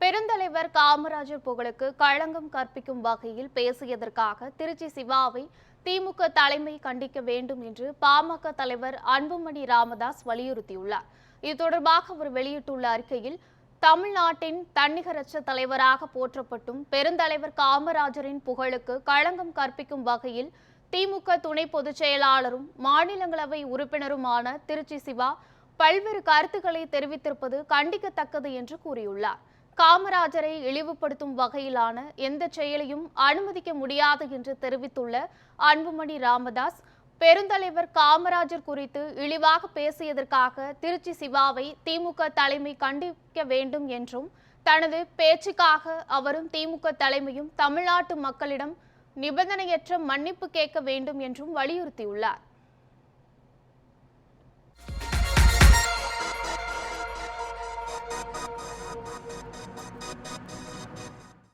பெருந்தலைவர் காமராஜர் புகழுக்கு களங்கம் கற்பிக்கும் வகையில் பேசியதற்காக திருச்சி சிவாவை திமுக தலைமை கண்டிக்க வேண்டும் என்று பாமக தலைவர் அன்புமணி ராமதாஸ் வலியுறுத்தியுள்ளார். இது தொடர்பாக அவர் வெளியிட்டுள்ள அறிக்கையில், தமிழ்நாட்டின் தன்னிகரற்ற தலைவராக போற்றப்பட்டும் பெருந்தலைவர் காமராஜரின் புகழுக்கு களங்கம் கற்பிக்கும் வகையில் திமுக துணை பொதுச் செயலாளரும் மாநிலங்களவை உறுப்பினருமான திருச்சி சிவா பல்வேறு கருத்துக்களை தெரிவித்திருப்பது கண்டிக்கத்தக்கது என்று கூறியுள்ளார். காமராஜரை இழிவுபடுத்தும் வகையிலான எந்த செயலையும் அனுமதிக்க முடியாது என்று தெரிவித்துள்ள அன்புமணி ராமதாஸ், பெருந்தலைவர் காமராஜர் குறித்து இழிவாக பேசியதற்காக திருச்சி சிவாவை திமுக தலைமை கண்டிக்க வேண்டும் என்றும், தனது பேச்சுக்காக அவரும் திமுக தலைமையும் தமிழ்நாட்டு மக்களிடம் நிபந்தனையற்ற மன்னிப்பு கேட்க வேண்டும் என்றும் வலியுறுத்தியுள்ளார்.